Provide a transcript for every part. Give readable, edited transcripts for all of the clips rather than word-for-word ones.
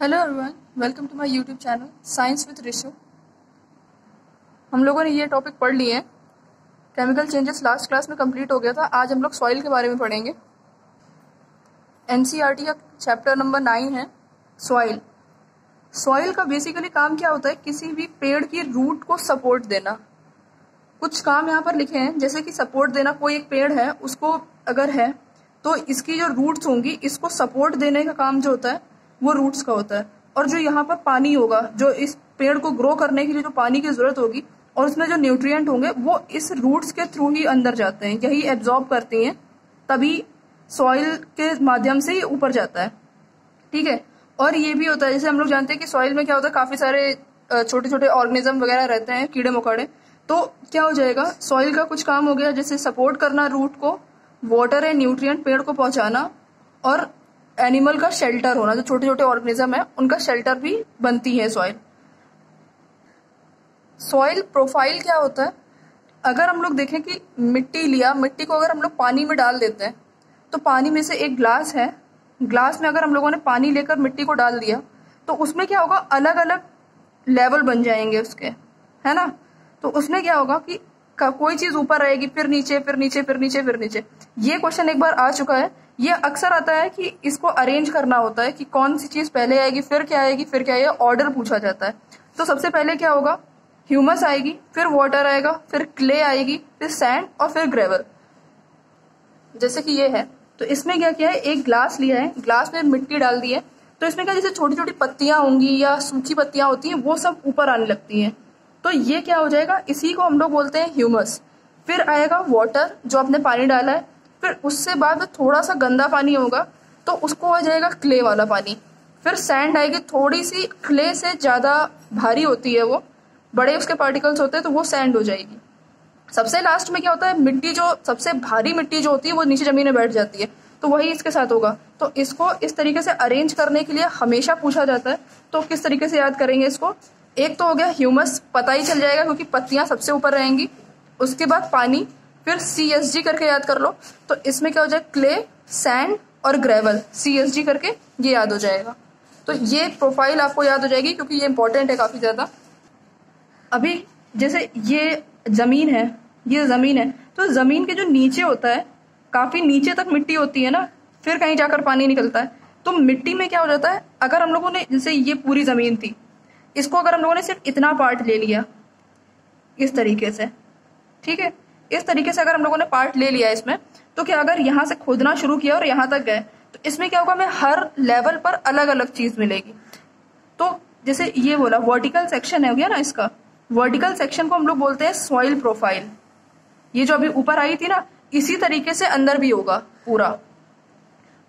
Hello everyone, welcome to my YouTube channel science with Rishu. हम लोगों ने ये टॉपिक पढ़ लिए हैं। केमिकल चेंजेस लास्ट क्लास में कंप्लीट हो गया था। आज हम लोग सॉइल के बारे में पढ़ेंगे। एनसीईआरटी का चैप्टर नंबर 9 है सॉइल। सॉइल का बेसिकली काम क्या होता है? किसी भी पेड़ की रूट को सपोर्ट देना। कुछ काम यहाँ पर लिखे हैं, जैसे कि सपोर्ट देना। कोई एक पेड़ है, उसको अगर है तो इसकी जो रूट्स होंगी, इसको सपोर्ट देने का काम जो होता है वो रूट्स का होता है। और जो यहाँ पर पानी होगा, जो इस पेड़ को ग्रो करने के लिए जो पानी की जरूरत होगी और उसमें जो न्यूट्रिएंट होंगे, वो इस रूट्स के थ्रू ही अंदर जाते हैं, यही एब्जॉर्ब करती हैं, तभी सॉइल के माध्यम से ये ऊपर जाता है। ठीक है। और ये भी होता है, जैसे हम लोग जानते हैं कि सॉइल में क्या होता है, काफी सारे छोटे छोटे ऑर्गेनिज्म वगैरह रहते हैं, कीड़े मकोड़े। तो क्या हो जाएगा, सॉइल का कुछ काम हो गया, जैसे सपोर्ट करना रूट को, वाटर एंड न्यूट्रिएंट पेड़ को पहुंचाना, और एनिमल का शेल्टर होना। जो छोटे छोटे ऑर्गेनिज्म है उनका शेल्टर भी बनती है सॉइल। सॉइल प्रोफाइल क्या होता है? अगर हम लोग देखें कि मिट्टी लिया, मिट्टी को अगर हम लोग पानी में डाल देते हैं, तो पानी में से एक ग्लास है, ग्लास में अगर हम लोगों ने पानी लेकर मिट्टी को डाल दिया, तो उसमें क्या होगा, अलग अलग लेवल बन जाएंगे उसके, है ना। तो उसमें क्या होगा कि कोई चीज ऊपर रहेगी, फिर नीचे, फिर नीचे, फिर नीचे, फिर नीचे। ये क्वेश्चन एक बार आ चुका है। ये अक्सर आता है कि इसको अरेंज करना होता है कि कौन सी चीज पहले आएगी, फिर क्या आएगी, फिर क्या आएगा, ऑर्डर पूछा जाता है। तो सबसे पहले क्या होगा, ह्यूमस आएगी, फिर वाटर आएगा, फिर क्ले आएगी, फिर सैंड और फिर ग्रेवल। जैसे कि ये है, तो इसमें क्या किया है, एक ग्लास लिया है, ग्लास में मिट्टी डाल दी है, तो इसमें क्या, जैसे छोटी छोटी पत्तियां होंगी या सूखी पत्तियां होती हैं, वो सब ऊपर आने लगती हैं। तो ये क्या हो जाएगा, इसी को हम लोग बोलते हैं ह्यूमस। फिर आएगा वाटर, जो आपने पानी डाला है, फिर उससे बाद थोड़ा सा गंदा पानी होगा, तो उसको हो जाएगा क्ले वाला पानी। फिर सैंड आएगी, थोड़ी सी क्ले से ज्यादा भारी होती है, वो बड़े उसके पार्टिकल्स होते हैं, तो वो सैंड हो जाएगी। सबसे लास्ट में क्या होता है, मिट्टी, जो सबसे भारी मिट्टी जो होती है वो नीचे जमीन में बैठ जाती है, तो वही इसके साथ होगा। तो इसको इस तरीके से अरेंज करने के लिए हमेशा पूछा जाता है। तो किस तरीके से याद करेंगे इसको? एक तो हो गया ह्यूमस, पता ही चल जाएगा क्योंकि पत्तियां सबसे ऊपर रहेंगी। उसके बाद पानी, फिर CSG करके याद कर लो। तो इसमें क्या हो जाएगा, क्ले, सैंड और ग्रेवल, CSG करके ये याद हो जाएगा। तो ये प्रोफाइल आपको याद हो जाएगी क्योंकि ये इंपॉर्टेंट है काफी ज्यादा। अभी जैसे ये जमीन है, ये जमीन है, तो जमीन के जो नीचे होता है, काफी नीचे तक मिट्टी होती है ना, फिर कहीं जाकर पानी निकलता है। तो मिट्टी में क्या हो जाता है, अगर हम लोगों ने, जैसे ये पूरी जमीन थी, इसको अगर हम लोगों ने सिर्फ इतना पार्ट ले लिया इस तरीके से, ठीक है, इस तरीके से अगर हम लोगों ने पार्ट ले लिया इसमें, तो क्या, अगर यहाँ से खोदना शुरू किया और यहाँ तक गए, तो इसमें क्या होगा, हमें हर लेवल पर अलग अलग चीज मिलेगी। तो जैसे ये बोला वर्टिकल सेक्शन हो गया ना, इसका वर्टिकल सेक्शन को हम लोग बोलते हैं सॉइल प्रोफाइल। ये जो अभी ऊपर आई थी ना, इसी तरीके से अंदर भी होगा पूरा।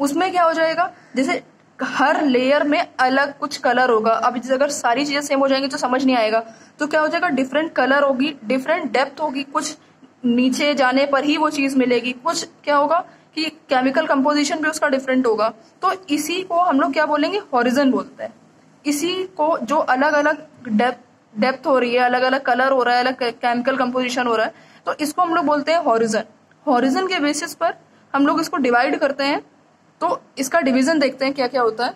उसमें क्या हो जाएगा, जैसे हर लेयर में अलग कुछ कलर होगा। अब जैसे अगर सारी चीजें सेम हो जाएंगी तो समझ नहीं आएगा, तो क्या हो जाएगा, डिफरेंट कलर होगी, डिफरेंट डेप्थ होगी, कुछ नीचे जाने पर ही वो चीज मिलेगी, कुछ क्या होगा कि केमिकल कंपोजिशन भी उसका डिफरेंट होगा। तो इसी को हम लोग क्या बोलेंगे, हॉरिजन बोलते हैं। इसी को जो अलग अलग डेप्थ हो रही है, अलग अलग कलर हो रहा है, अलग केमिकल कंपोजिशन हो रहा है, तो इसको हम लोग बोलते हैं हॉरिजन। हॉरिजन के बेसिस पर हम लोग इसको डिवाइड करते हैं। तो इसका डिवीजन देखते हैं क्या क्या होता है।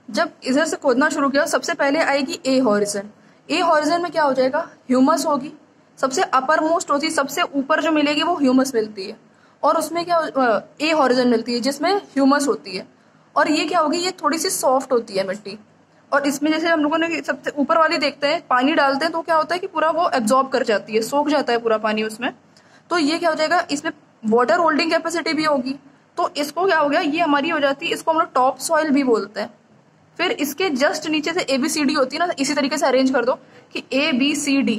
जब इधर से खोदना शुरू किया, सबसे पहले आएगी ए हॉरिजन। ए हॉरिजन में क्या हो जाएगा, ह्यूमस होगी, सबसे अपर मोस्ट होती है, सबसे ऊपर जो मिलेगी वो ह्यूमस मिलती है। और उसमें क्या, ए हॉरिजन मिलती है जिसमें ह्यूमस होती है। और ये क्या होगी, ये थोड़ी सी सॉफ्ट होती है मिट्टी। और इसमें जैसे हम लोगों ने सबसे ऊपर वाली देखते हैं, पानी डालते हैं तो क्या होता है कि पूरा वो एब्जॉर्ब कर जाती है, सोख जाता है पूरा पानी उसमें। तो ये क्या हो जाएगा, इसमें वाटर होल्डिंग कैपेसिटी भी होगी। तो इसको क्या हो गया, ये हमारी हो जाती है, इसको हम लोग टॉप सॉइल भी बोलते हैं। फिर इसके जस्ट नीचे से ABCD होती है ना, इसी तरीके से अरेंज कर दो कि ABCD।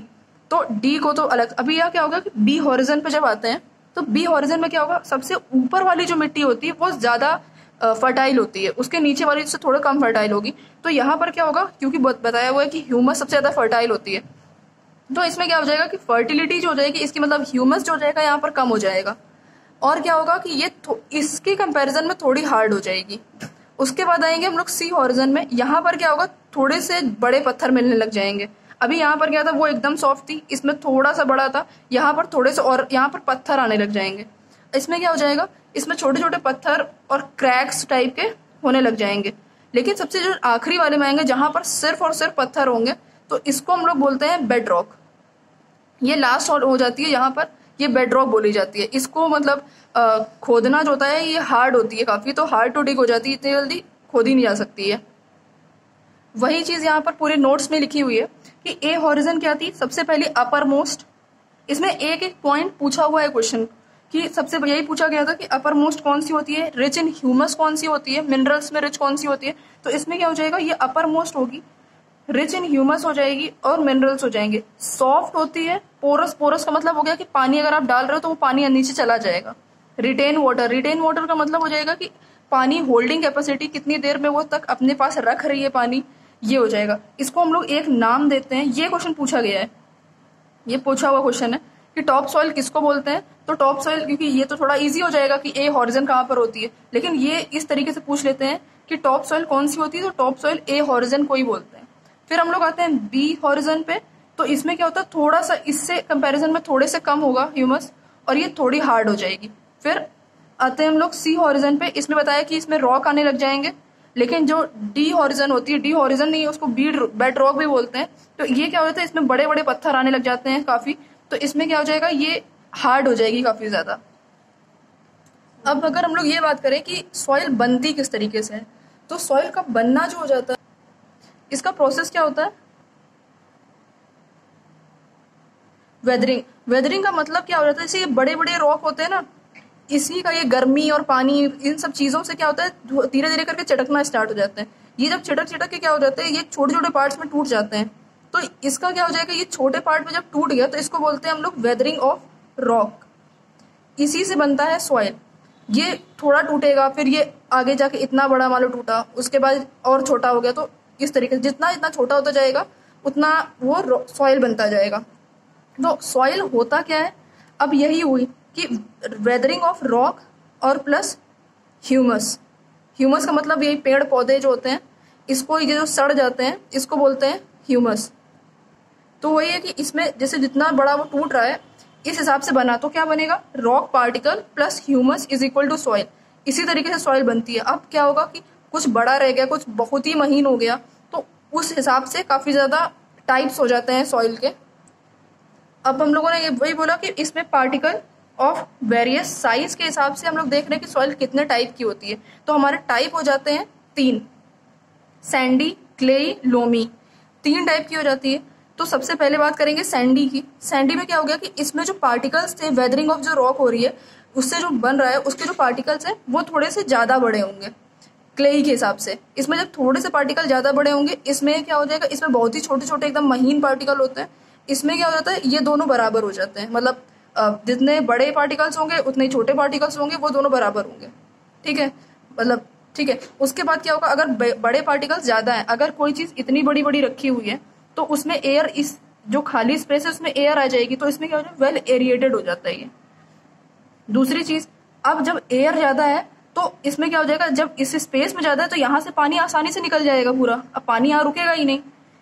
तो D को तो अलग। अभी यह क्या होगा कि B हॉरिजन पे जब आते हैं, तो B हॉरिजन में क्या होगा, सबसे ऊपर वाली जो मिट्टी होती है वो ज्यादा फर्टाइल होती है, उसके नीचे वाली से थोड़ा कम फर्टाइल होगी। तो यहाँ पर क्या होगा, क्योंकि बताया हुआ है कि ह्यूमस सबसे ज्यादा फर्टाइल होती है, तो इसमें क्या हो जाएगा कि फर्टिलिटी जो हो जाएगी इसकी, मतलब ह्यूमस जो हो जाएगा यहाँ पर कम हो जाएगा। और क्या होगा कि ये इसके कंपैरिजन में थोड़ी हार्ड हो जाएगी। उसके बाद आएंगे हम लोग C हॉरिजन में। यहाँ पर क्या होगा, थोड़े से बड़े पत्थर मिलने लग जाएंगे। अभी यहाँ पर क्या था, वो एकदम सॉफ्ट थी, इसमें थोड़ा सा बड़ा था, यहाँ पर थोड़े से और यहाँ पर पत्थर आने लग जाएंगे। इसमें क्या हो जाएगा, इसमें छोटे छोटे पत्थर और क्रैक्स टाइप के होने लग जाएंगे। लेकिन सबसे जो आखिरी वाले में आएंगे जहां पर सिर्फ और सिर्फ पत्थर होंगे, तो इसको हम लोग बोलते हैं बेड रॉक। ये लास्ट हो जाती है यहाँ पर, ये बेड रॉक बोली जाती है। इसको मतलब खोदना जो होता है ये हार्ड होती है काफी, तो हार्ड टू डिग हो जाती है, इतनी जल्दी खोदी नहीं जा सकती है। वही चीज यहाँ पर पूरे नोट्स में लिखी हुई है कि ए हॉरिजन क्या थी, सबसे पहले अपर मोस्ट। इसमें एक एक पॉइंट पूछा हुआ है क्वेश्चन कि सबसे यही पूछा गया था कि अपर मोस्ट कौन सी होती है, रिच इन ह्यूमस कौन सी होती है, मिनरल्स में रिच कौन सी होती है। तो इसमें क्या हो जाएगा, ये अपर मोस्ट होगी, रिच इन ह्यूमस हो जाएगी और मिनरल्स हो जाएंगे। सॉफ्ट होती है, पोरस, पोरस का मतलब हो गया कि पानी अगर आप डाल रहे हो तो वो पानी नीचे चला जाएगा। रिटेन वाटर, रिटेन वाटर का मतलब हो जाएगा कि पानी होल्डिंग कैपेसिटी कितनी देर में वो तक अपने पास रख रही है पानी, ये हो जाएगा। इसको हम लोग एक नाम देते हैं। ये क्वेश्चन पूछा गया है, ये पूछा हुआ क्वेश्चन है कि टॉप सॉइल किसको बोलते हैं। तो टॉप सॉइल, क्योंकि ये तो थोड़ा इजी हो जाएगा कि ए हॉरिजन कहाँ पर होती है, लेकिन ये इस तरीके से पूछ लेते हैं कि टॉप सॉइल कौन सी होती है, तो टॉप सॉइल ए हॉरिजन को ही बोलते हैं। फिर हम लोग आते हैं बी हॉरिजन पे, तो इसमें क्या होता है, थोड़ा सा इससे कंपैरिजन में थोड़े से कम होगा ह्यूमस और ये थोड़ी हार्ड हो जाएगी। फिर आते हैं हम लोग सी हॉरिजन पे, इसमें बताया कि इसमें रॉक आने लग जाएंगे, लेकिन जो डी हॉरिजन होती है, डी हॉरिजन नहीं है, उसको बेड रॉक भी बोलते हैं। तो ये क्या होता है, इसमें बड़े बड़े पत्थर आने लग जाते हैं काफी, तो इसमें क्या हो जाएगा, ये हार्ड हो जाएगी काफी ज्यादा। अब अगर हम लोग ये बात करें कि सॉइल बनती किस तरीके से है, तो सॉइल का बनना जो हो जाता है, इसका प्रोसेस क्या होता है, वेदरिंग। वेदरिंग का मतलब क्या हो जाता है, जैसे ये बड़े बड़े रॉक होते हैं ना, इसी का ये गर्मी और पानी, इन सब चीजों से क्या होता है, धीरे धीरे करके चटकना स्टार्ट हो जाते हैं। ये जब चिटक चिटक के क्या हो जाते हैं, ये छोटे छोटे पार्ट्स में टूट जाते हैं। तो इसका क्या हो जाएगा, ये छोटे पार्ट में जब टूट गया तो इसको बोलते हैं हम लोग वेदरिंग ऑफ रॉक। इसी से बनता है सॉइल। ये थोड़ा टूटेगा, फिर ये आगे जाके इतना बड़ा मान लो टूटा, उसके बाद और छोटा हो गया, तो इस तरीके से जितना जितना छोटा होता जाएगा उतना वो सॉइल बनता जाएगा। तो सॉइल होता क्या है, अब यही हुई कि वेदरिंग ऑफ रॉक और प्लस ह्यूमस। ह्यूमस का मतलब यही पेड़ पौधे जो होते हैं, इसको ये जो सड़ जाते हैं इसको बोलते हैं ह्यूमस। तो वही है कि इसमें जैसे जितना बड़ा वो टूट रहा है इस हिसाब से बना, तो क्या बनेगा, rock particle plus humus is equal to soil. इसी तरीके से सॉइल बनती है। अब क्या होगा कि कुछ बड़ा रह गया, कुछ बहुत ही महीन हो गया, तो उस हिसाब से काफी ज्यादा टाइप्स हो जाते हैं सॉइल के। अब हम लोगों ने ये वही बोला कि इसमें पार्टिकल ऑफ वेरियस साइज के हिसाब से हम लोग देख रहे हैं कि सॉइल कितने टाइप की होती है। तो हमारे टाइप हो जाते हैं 3, सैंडी, क्लेई, लोमी, 3 टाइप की हो जाती है। तो सबसे पहले बात करेंगे सैंडी की। सैंडी में क्या हो गया कि इसमें जो पार्टिकल्स थे, वेदरिंग ऑफ जो रॉक हो रही है उससे जो बन रहा है, उसके जो पार्टिकल्स है वो थोड़े से ज्यादा बड़े होंगे क्लेई के हिसाब से। इसमें जब थोड़े से पार्टिकल ज्यादा बड़े होंगे, इसमें क्या हो जाएगा, इसमें बहुत ही छोटे छोटे एकदम महीन पार्टिकल होते हैं। इसमें क्या हो जाता है, ये दोनों बराबर हो जाते हैं, मतलब जितने बड़े पार्टिकल्स होंगे उतने ही छोटे पार्टिकल्स होंगे, वो दोनों बराबर होंगे। ठीक है, मतलब ठीक है। उसके बाद क्या होगा, अगर बड़े पार्टिकल्स ज्यादा है, अगर कोई चीज इतनी बड़ी बड़ी रखी हुई है तो उसमें एयर, इस जो खाली स्पेस है उसमें एयर आ जाएगी, तो इसमें क्या हो जाएगा, वेल एरिएटेड हो जाता है ये। दूसरी चीज, अब जब एयर ज्यादा है तो इसमें क्या हो जाएगा, जब इस स्पेस में ज्यादा है तो यहाँ से पानी आसानी से निकल जाएगा पूरा, अब पानी यहाँ रुकेगा ही नहीं,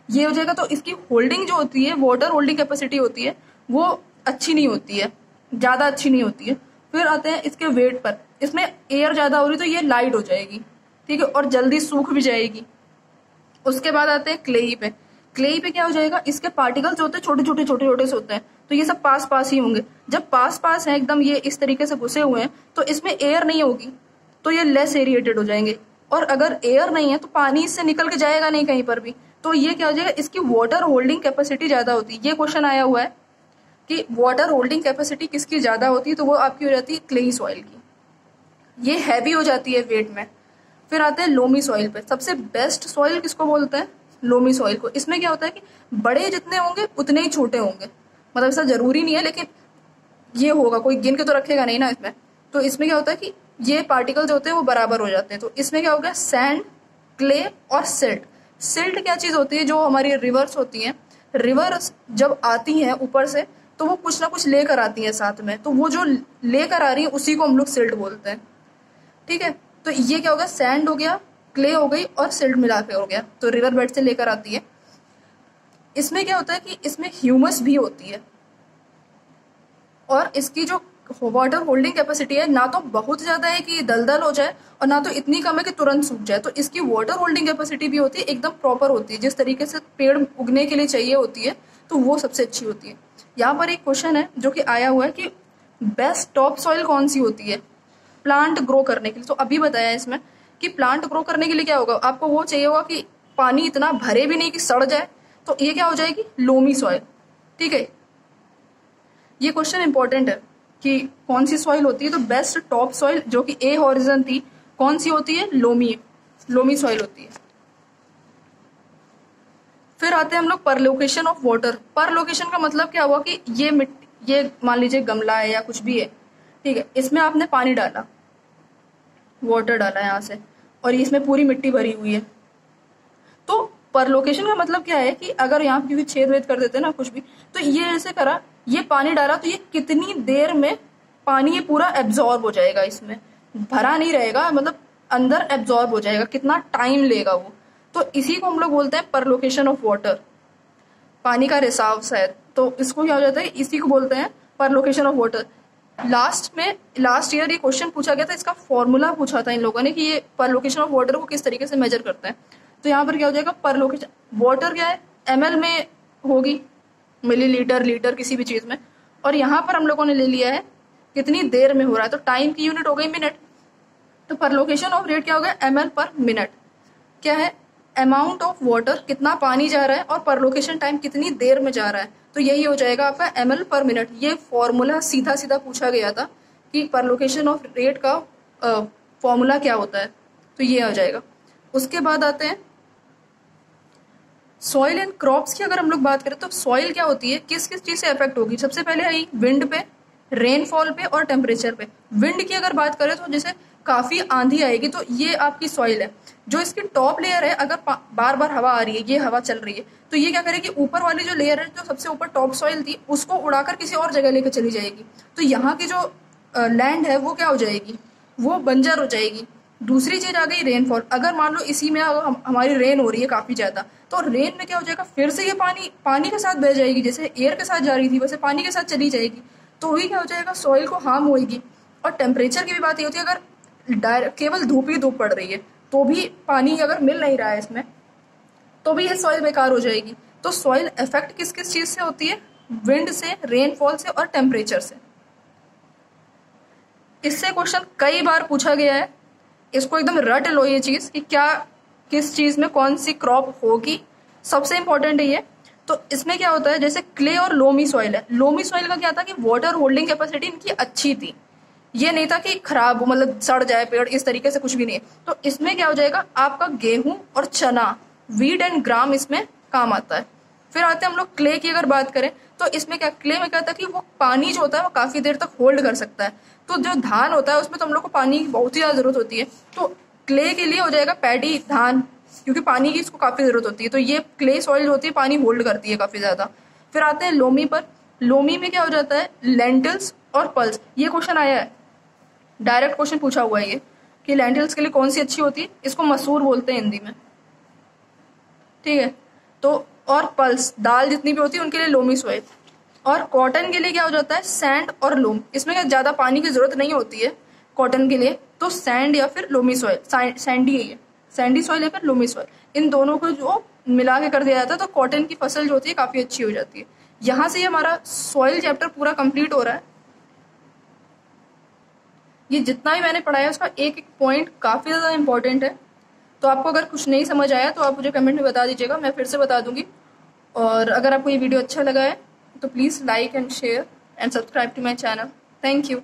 ये हो जाएगा। तो इसकी होल्डिंग जो होती है, वाटर होल्डिंग कैपेसिटी होती है, वो अच्छी नहीं होती है, ज्यादा अच्छी नहीं होती है। फिर आते हैं इसके वेट पर, इसमें एयर ज्यादा हो रही तो ये लाइट हो जाएगी, ठीक है, और जल्दी सूख भी जाएगी। उसके बाद आते हैं क्लेई पे। क्लेई पे क्या हो जाएगा, इसके पार्टिकल्स होते हैं छोटे छोटे छोटे छोटे से होते हैं, तो ये सब पास पास ही होंगे। जब पास पास है एकदम, ये इस तरीके से घुसे हुए हैं, तो इसमें एयर नहीं होगी, तो ये लेस एरिएटेड हो जाएंगे। और अगर एयर नहीं है तो पानी इससे निकल के जाएगा नहीं कहीं पर भी, तो ये क्या हो जाएगा, इसकी वाटर होल्डिंग कैपेसिटी ज्यादा होती है। ये क्वेश्चन आया हुआ है कि वाटर होल्डिंग कैपेसिटी किसकी ज्यादा होती है, तो वो आपकी हो जाती है क्लेई सॉइल की। ये हैवी हो जाती है वेट में। फिर आते हैं लोमी सॉइल पे। सबसे बेस्ट सॉइल किसको बोलते हैं, लोमी सॉइल को। इसमें क्या होता है कि बड़े जितने होंगे उतने ही छोटे होंगे, मतलब ऐसा जरूरी नहीं है, लेकिन ये होगा, कोई गिन के तो रखेगा नहीं ना इसमें। तो इसमें क्या होता है कि ये पार्टिकल जो होते हैं वो बराबर हो जाते हैं। तो इसमें क्या हो गया, सैंड, क्ले और सिल्ट। सिल्ट क्या चीज होती है, जो हमारी रिवर्स होती हैं, रिवर्स जब आती हैं ऊपर से तो वो कुछ ना कुछ लेकर आती हैं साथ में, तो वो जो लेकर आ रही है उसी को हम लोग सिल्ट बोलते हैं। ठीक है, तो ये क्या होगा, सैंड हो गया, क्ले हो गई और सिल्ट मिला के हो गया, तो रिवर बेड से लेकर आती है। इसमें क्या होता है कि इसमें ह्यूमस भी होती है, और इसकी जो वाटर होल्डिंग कैपेसिटी है ना तो बहुत ज़्यादा है कि दलदल हो जाए और ना तो इतनी कम है कि तुरंत सूख जाए। तो इसकी वाटर होल्डिंग कैपेसिटी भी होती है एकदम प्रॉपर होती है, जिस तरीके से पेड़ उगने के लिए चाहिए होती है, तो वो सबसे अच्छी होती है। यहाँ पर एक क्वेश्चन है जो कि आया हुआ है कि बेस्ट टॉप सॉइल कौन सी होती है प्लांट ग्रो करने के लिए। तो अभी बताया इसमें कि प्लांट ग्रो करने के लिए क्या होगा, आपको वो चाहिए होगा कि पानी इतना भरे भी नहीं कि सड़ जाए, तो ये क्या हो जाएगी, लोमी सॉइल। ठीक है, ये क्वेश्चन इंपॉर्टेंट है कि कौन सी सॉइल होती है। तो बेस्ट टॉप सॉइल जो कि ए हॉरिजन थी, कौन सी होती है, लोमी सॉइल होती है। फिर आते हैं हम लोग पर लोकेशन ऑफ वाटर। पर लोकेशन का मतलब क्या हुआ कि ये मान लीजिए गमला है या कुछ भी है, ठीक है, इसमें आपने पानी डाला, वाटर डाला यहाँ से, और इसमें पूरी मिट्टी भरी हुई है। तो पर लोकेशन का मतलब क्या है कि अगर यहाँ क्योंकि छेद वेद कर देते हैं ना कुछ भी, तो ये ऐसे करा, ये पानी डाला, तो ये कितनी देर में पानी ये पूरा एब्जॉर्ब हो जाएगा, इसमें भरा नहीं रहेगा, मतलब अंदर एब्जॉर्ब हो जाएगा, कितना टाइम लेगा वो। तो इसी को हम लोग बोलते हैं पर लोकेशन ऑफ वाटर, पानी का रिसाव शायद। तो इसको क्या हो जाता है, इसी को बोलते हैं पर location of water. Last year ये क्वेश्चन पूछा गया था, इसका फॉर्मूला पूछा था इन लोगों ने कि ये पर लोकेशन ऑफ वाटर को किस तरीके से मेजर करते हैं। तो यहाँ पर क्या हो जाएगा, पर लोकेशन वाटर क्या है, ml में होगी, मिलीलीटर, लीटर, किसी भी चीज में, और यहाँ पर हम लोगों ने ले लिया है कितनी देर में हो रहा है, तो टाइम की यूनिट हो गई मिनट। तो पर लोकेशन ऑफ रेट क्या हो गया, ml पर मिनट। क्या है, अमाउंट ऑफ वाटर, कितना पानी जा रहा है, और पर लोकेशन टाइम कितनी देर में जा रहा है, तो यही हो जाएगा आपका ml पर मिनट। ये फॉर्मूला सीधा सीधा पूछा गया था कि पर लोकेशन ऑफ रेट का फॉर्मूला क्या होता है, तो ये आ जाएगा। उसके बाद आते हैं सॉइल एंड क्रॉप्स की। अगर हम लोग बात करें तो सॉइल क्या होती है, किस किस चीज से अफेक्ट होगी, सबसे पहले आई विंड पे, रेनफॉल पे और टेम्परेचर पे। विंड की अगर बात करें तो जैसे काफी आंधी आएगी तो ये आपकी सॉइल है। जो इसकी टॉप लेयर है, अगर बार बार हवा आ रही है, ये हवा चल रही है, तो ये क्या करेगी, ऊपर वाली जो लेयर है, जो सबसे ऊपर टॉप सॉइल थी, उसको उड़ाकर किसी और जगह लेकर चली जाएगी। तो यहाँ की जो लैंड है वो क्या हो जाएगी, वो बंजर हो जाएगी। दूसरी चीज आ गई रेनफॉल। अगर मान लो इसी में हमारी रेन हो रही है काफी ज्यादा, तो रेन में क्या हो जाएगा, फिर से ये पानी के साथ बह जाएगी, जैसे एयर के साथ जा रही थी वैसे पानी के साथ चली जाएगी, तो वही क्या हो जाएगा, सॉइल को हार्म होगी। और टेम्परेचर की भी बात ये होती है, अगर केवल धूप ही धूप पड़ रही है तो भी पानी अगर मिल नहीं रहा है इसमें, तो भी ये सॉइल बेकार हो जाएगी। तो सॉइल इफेक्ट किस किस चीज से होती है, विंड से, रेनफॉल से और टेम्परेचर से। इससे क्वेश्चन कई बार पूछा गया है, इसको एकदम रट लो ये चीज कि क्या किस चीज में कौन सी क्रॉप होगी, सबसे इंपॉर्टेंट है ये। तो इसमें क्या होता है, जैसे क्ले और लोमी सॉइल है, लोमी सॉइल का क्या था कि वाटर होल्डिंग कैपेसिटी इनकी अच्छी थी, ये नहीं था कि खराब हो, मतलब सड़ जाए पेड़, इस तरीके से कुछ भी नहीं है। तो इसमें क्या हो जाएगा, आपका गेहूं और चना, वीट एंड ग्राम इसमें काम आता है। फिर आते हैं हम लोग क्ले की अगर बात करें, तो इसमें क्या, क्ले में क्या था कि वो पानी जो होता है वो काफी देर तक होल्ड कर सकता है। तो जो धान होता है उसमें तो हम लोग को पानी की बहुत ही ज्यादा जरूरत होती है, तो क्ले के लिए हो जाएगा पैडी, धान, क्योंकि पानी की इसको काफी जरूरत होती है। तो ये क्ले सॉइल होती है, पानी होल्ड करती है काफी ज्यादा। फिर आते हैं लोमी पर। लोमी में क्या हो जाता है, लेंटिल्स और पल्स। ये क्वेश्चन आया है, डायरेक्ट क्वेश्चन पूछा हुआ है ये कि लेंटिल्स के लिए कौन सी अच्छी होती है, इसको मसूर बोलते हैं हिंदी में, ठीक है। तो और पल्स, दाल जितनी भी होती है उनके लिए लोमी सॉइल। और कॉटन के लिए क्या हो जाता है, सैंड और लोम। इसमें क्या ज्यादा पानी की जरूरत नहीं होती है कॉटन के लिए, तो सैंड या फिर लोमी सॉइल, सैंडी है ये, सैंडी सॉइल या फिर लोमी सॉइल, इन दोनों को जो मिला के कर दिया जाता है तो कॉटन की फसल जो होती है काफी अच्छी हो जाती है। यहाँ से हमारा सॉइल चैप्टर पूरा कंप्लीट हो रहा है। ये जितना भी मैंने पढ़ाया उसका एक एक पॉइंट काफी ज्यादा इंपॉर्टेंट है। तो आपको अगर कुछ नहीं समझ आया तो आप मुझे कमेंट में बता दीजिएगा, मैं फिर से बता दूंगी। और अगर आपको ये वीडियो अच्छा लगा है तो please like and share and subscribe to my channel. Thank you.